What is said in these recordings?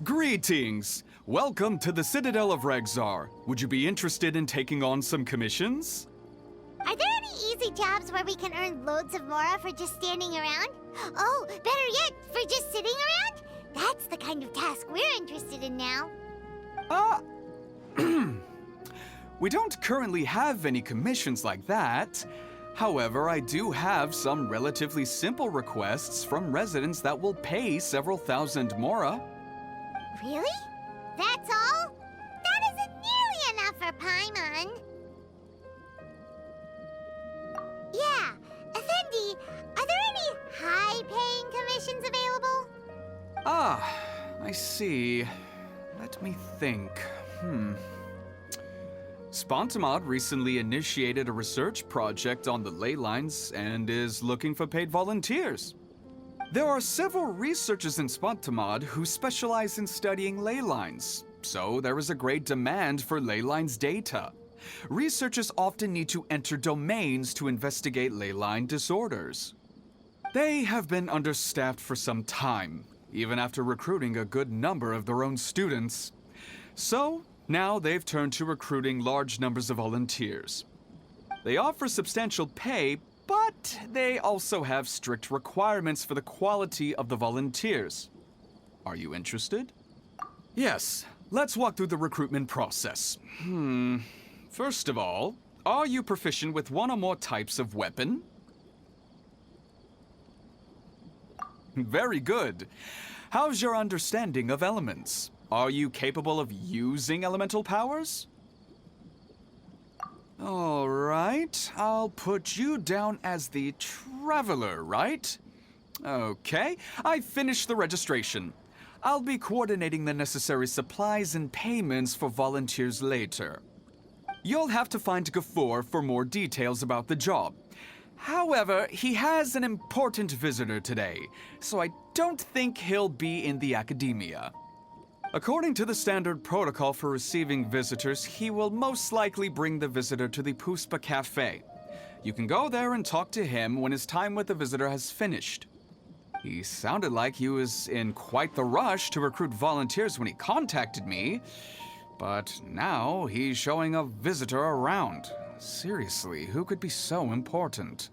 Greetings! Welcome to the Citadel of Regzar. Would you be interested in taking on some commissions? Are there any easy jobs where we can earn loads of Mora for just standing around? Oh, better yet, for just sitting around? That's the kind of task we're interested in now. We don't currently have any commissions like that. However, I do have some relatively simple requests from residents that will pay several thousand Mora. Really? That's all? That isn't nearly enough for Paimon. Yeah, Effendi, are there any high-paying commissions available? Ah, I see. Let me think. Spontamod recently initiated a research project on the ley lines and is looking for paid volunteers. There are several researchers in Spontamod who specialize in studying ley lines, so there is a great demand for ley lines data. Researchers often need to enter domains to investigate ley line disorders. They have been understaffed for some time, even after recruiting a good number of their own students. So, now they've turned to recruiting large numbers of volunteers. They offer substantial pay, but they also have strict requirements for the quality of the volunteers. Are you interested? Yes, let's walk through the recruitment process. First of all, are you proficient with one or more types of weapon? Very good. How's your understanding of elements? Are you capable of using elemental powers? All right, I'll put you down as the Traveler, right? Okay, I finished the registration. I'll be coordinating the necessary supplies and payments for volunteers later. You'll have to find Gafoor for more details about the job. However, he has an important visitor today, so I don't think he'll be in the academia. According to the standard protocol for receiving visitors, he will most likely bring the visitor to the Puspa Cafe. You can go there and talk to him when his time with the visitor has finished. He sounded like he was in quite the rush to recruit volunteers when he contacted me, but now he's showing a visitor around. Seriously, who could be so important?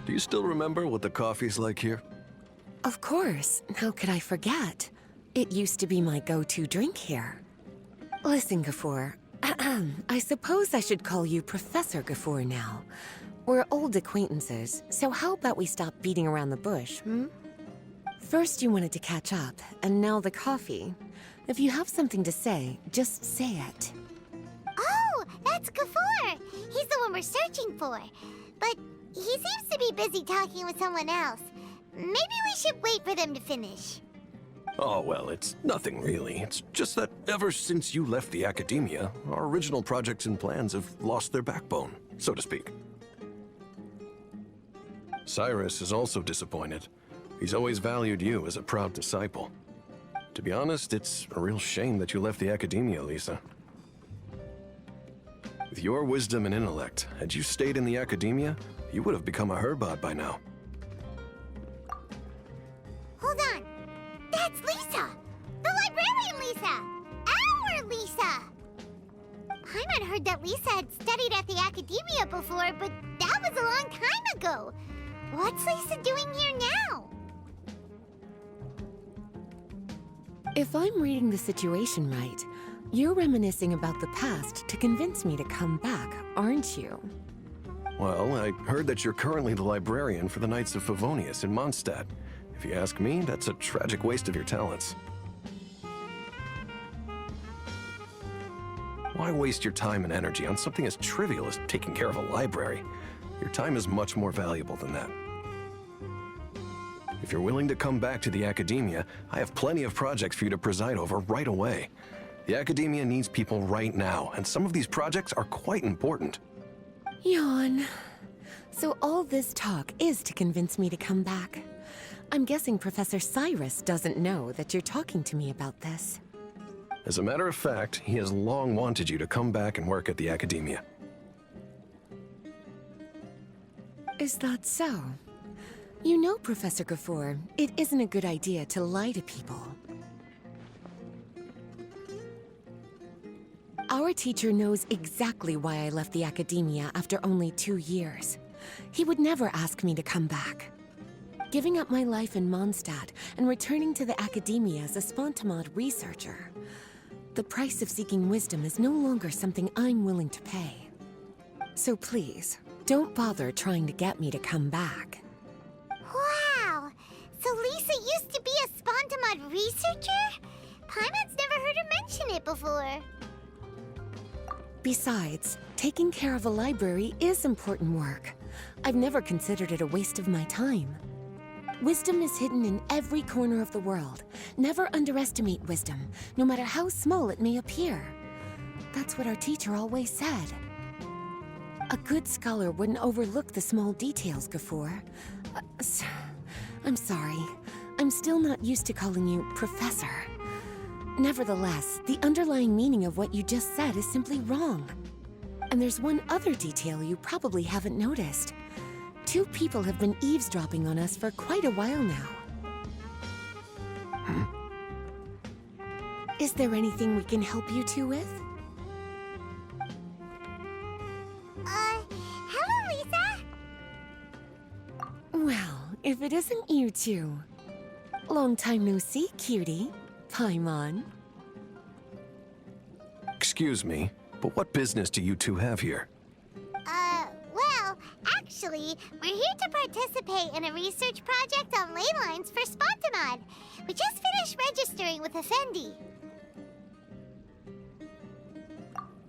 Do you still remember what the coffee's like here? Of course. How could I forget? It used to be my go-to drink here. Listen, Gafoor. I suppose I should call you Professor Gafoor now. We're old acquaintances, so how about we stop beating around the bush, First you wanted to catch up, and now the coffee. If you have something to say, just say it. Oh, that's Gafoor. He's the one we're searching for. But he seems to be busy talking with someone else. Maybe we should wait for them to finish. Oh, well, it's nothing really. It's just that ever since you left the academia, our original projects and plans have lost their backbone, so to speak. Cyrus is also disappointed. He's always valued you as a proud disciple. To be honest, it's a real shame that you left the academia, Lisa. With your wisdom and intellect, had you stayed in the academia, you would have become a Herbot by now. Hold on. That's Lisa! The librarian Lisa! Our Lisa! Paimon heard that Lisa had studied at the academia before, but that was a long time ago. What's Lisa doing here now? If I'm reading the situation right, you're reminiscing about the past to convince me to come back, aren't you? Well, I heard that you're currently the librarian for the Knights of Favonius in Mondstadt. If you ask me, that's a tragic waste of your talents. Why waste your time and energy on something as trivial as taking care of a library? Your time is much more valuable than that. If you're willing to come back to the Academia, I have plenty of projects for you to preside over right away. The Academia needs people right now, and some of these projects are quite important. Yawn. So all this talk is to convince me to come back. I'm guessing Professor Cyrus doesn't know that you're talking to me about this. As a matter of fact, he has long wanted you to come back and work at the Academia. Is that so? You know, Professor Gafoor, it isn't a good idea to lie to people. Our teacher knows exactly why I left the Academia after only 2 years. He would never ask me to come back. Giving up my life in Mondstadt and returning to the Academia as a Spontamod researcher. The price of seeking wisdom is no longer something I'm willing to pay. So please, don't bother trying to get me to come back. Wow! So Lisa used to be a Spontamod researcher? Paimon's never heard her mention it before. Besides, taking care of a library is important work. I've never considered it a waste of my time. Wisdom is hidden in every corner of the world. Never underestimate wisdom, no matter how small it may appear. That's what our teacher always said. A good scholar wouldn't overlook the small details, Gafoor. I'm sorry. I'm still not used to calling you Professor. Nevertheless, the underlying meaning of what you just said is simply wrong. And there's one other detail you probably haven't noticed. 2 people have been eavesdropping on us for quite a while now. Is there anything we can help you two with? Hello, Lisa? Well, if it isn't you two. Long time no see, cutie. Paimon. Excuse me, but what business do you two have here? Well, actually, we're here to participate in a research project on ley lines for Spontamod. We just finished registering with Effendi.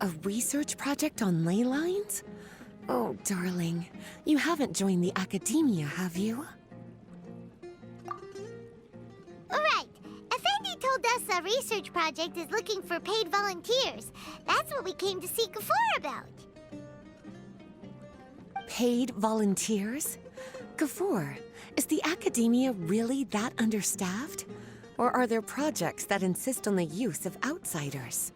A research project on ley lines? Oh, darling. You haven't joined the Academia, have you? Right. Effendi told us a research project is looking for paid volunteers. That's what we came to see Gafoor about. Paid volunteers? Gafoor, is the Academia really that understaffed? Or are there projects that insist on the use of outsiders?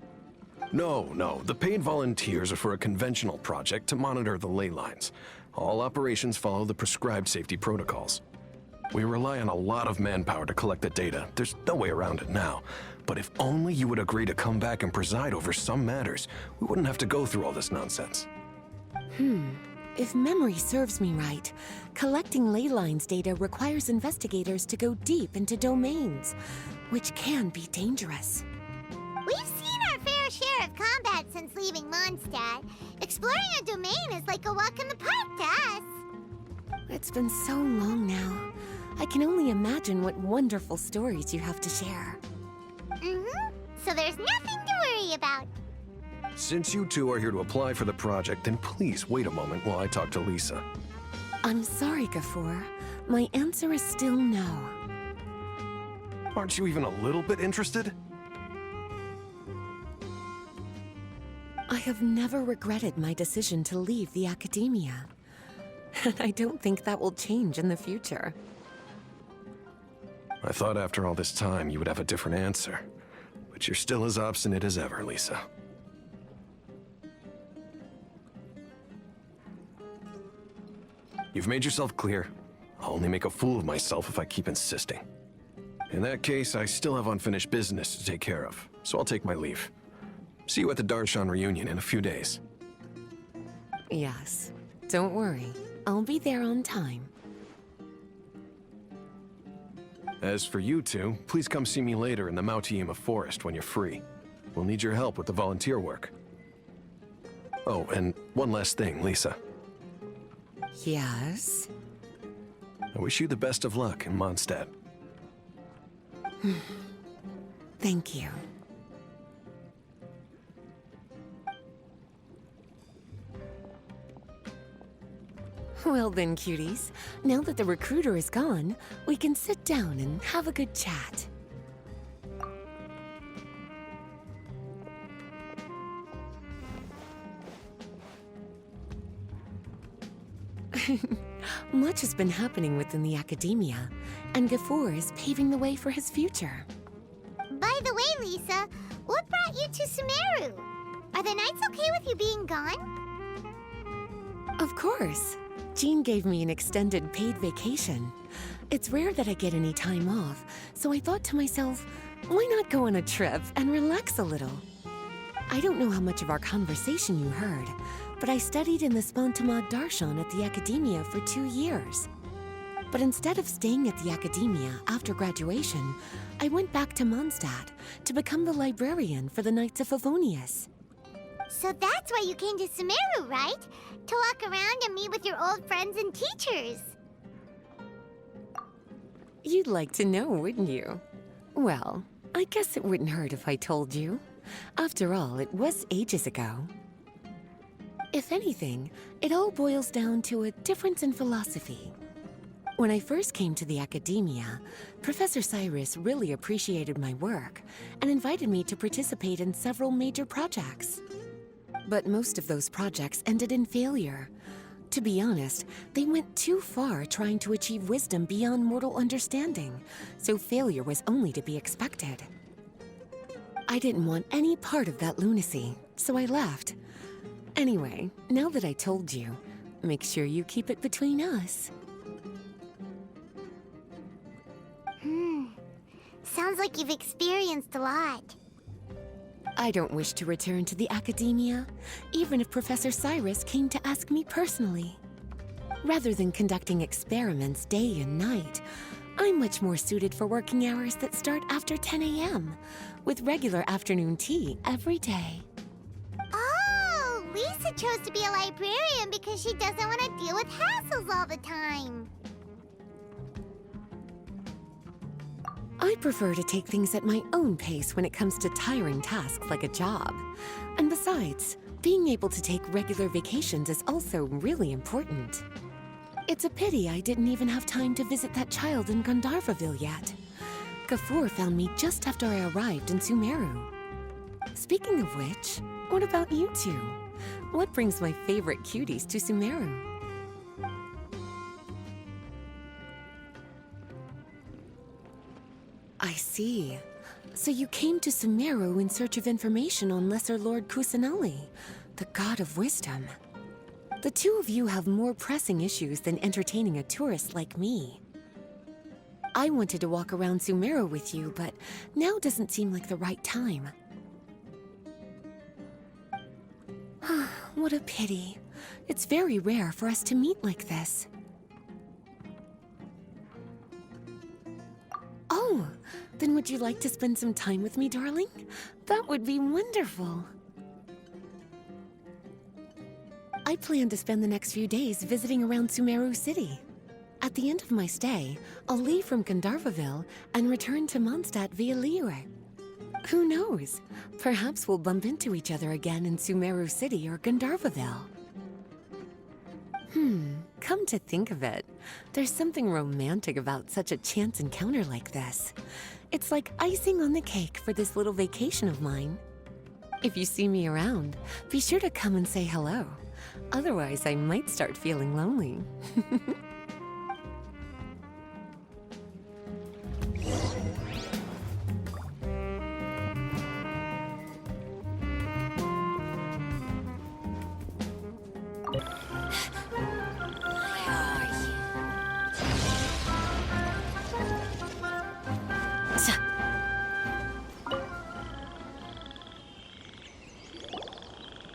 No. The paid volunteers are for a conventional project to monitor the ley lines. All operations follow the prescribed safety protocols. We rely on a lot of manpower to collect the data. There's no way around it now. But if only you would agree to come back and preside over some matters, we wouldn't have to go through all this nonsense. If memory serves me right, collecting ley lines data requires investigators to go deep into domains, which can be dangerous. We've seen our fair share of combat since leaving Mondstadt. Exploring a domain is like a walk in the park to us. It's been so long now. I can only imagine what wonderful stories you have to share. So there's nothing to worry about. Since you two are here to apply for the project, then please wait a moment while I talk to Lisa. I'm sorry, Gafoor. My answer is still no. Aren't you even a little bit interested? I have never regretted my decision to leave the Academia. And I don't think that will change in the future. I thought after all this time you would have a different answer. But you're still as obstinate as ever, Lisa. You've made yourself clear. I'll only make a fool of myself if I keep insisting. In that case, I still have unfinished business to take care of, so I'll take my leave. See you at the Darshan reunion in a few days. Yes. Don't worry. I'll be there on time. As for you two, please come see me later in the Mautiima Forest when you're free. We'll need your help with the volunteer work. Oh, and one last thing, Lisa. Yes? I wish you the best of luck in Mondstadt. Thank you. Well then, cuties. Now that the recruiter is gone, we can sit down and have a good chat. Much has been happening within the academia, and Gafur is paving the way for his future. By the way, Lisa, what brought you to Sumeru? Are the Knights okay with you being gone? Of course. Jean gave me an extended paid vacation. It's rare that I get any time off, so I thought to myself, why not go on a trip and relax a little? I don't know how much of our conversation you heard, but I studied in the Spontamad Darshan at the Academia for 2 years. But instead of staying at the Academia after graduation, I went back to Mondstadt to become the librarian for the Knights of Favonius. So that's why you came to Sumeru, right? To walk around and meet with your old friends and teachers. You'd like to know, wouldn't you? Well, I guess it wouldn't hurt if I told you. After all, it was ages ago. If anything, it all boils down to a difference in philosophy. When I first came to the Academia, Professor Cyrus really appreciated my work and invited me to participate in several major projects. But most of those projects ended in failure. To be honest, they went too far trying to achieve wisdom beyond mortal understanding, so failure was only to be expected. I didn't want any part of that lunacy, so I left. Anyway, now that I told you, make sure you keep it between us. Sounds like you've experienced a lot. I don't wish to return to the Academia, even if Professor Cyrus came to ask me personally. Rather than conducting experiments day and night, I'm much more suited for working hours that start after 10 a.m., with regular afternoon tea every day. Oh, Lisa chose to be a librarian because she doesn't want to deal with hassles all the time. I prefer to take things at my own pace when it comes to tiring tasks like a job. And besides, being able to take regular vacations is also really important. It's a pity I didn't even have time to visit that child in Gandharvaville yet. Gafur found me just after I arrived in Sumeru. Speaking of which, what about you two? What brings my favorite cuties to Sumeru? I see. So you came to Sumeru in search of information on Lesser Lord Kusanali, the god of wisdom. The two of you have more pressing issues than entertaining a tourist like me. I wanted to walk around Sumeru with you, but now doesn't seem like the right time. What a pity. It's very rare for us to meet like this. Oh, then would you like to spend some time with me, darling? That would be wonderful. I plan to spend the next few days visiting around Sumeru City. At the end of my stay, I'll leave from Gandharvaville and return to Mondstadt via Liyue. Who knows? Perhaps we'll bump into each other again in Sumeru City or Gandharvaville. Come to think of it, there's something romantic about such a chance encounter like this. It's like icing on the cake for this little vacation of mine. If you see me around, be sure to come and say hello. Otherwise, I might start feeling lonely.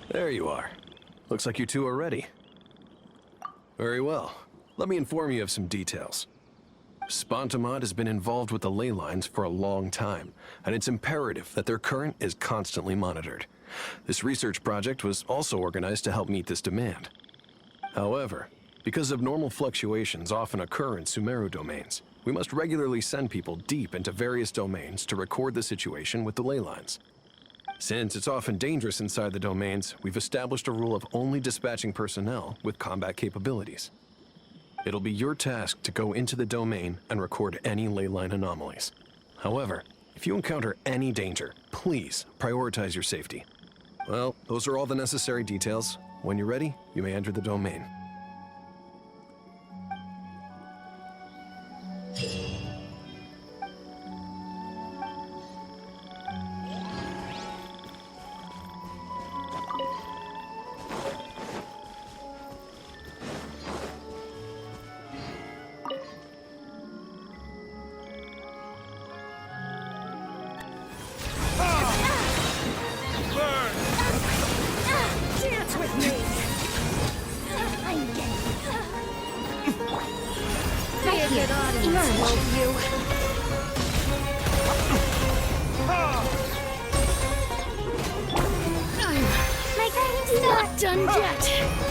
There you are. Looks like you two are ready. Very well. Let me inform you of some details. Spontamod has been involved with the ley lines for a long time, and it's imperative that their current is constantly monitored. This research project was also organized to help meet this demand. However, because abnormal fluctuations often occur in Sumeru domains, we must regularly send people deep into various domains to record the situation with the ley lines. Since it's often dangerous inside the domains, we've established a rule of only dispatching personnel with combat capabilities. It'll be your task to go into the domain and record any ley line anomalies. However, if you encounter any danger, please prioritize your safety. Well, those are all the necessary details. When you're ready, you may enter the domain. Dance with me! I'm getting right here, audience, won't you? My guardian's not done yet!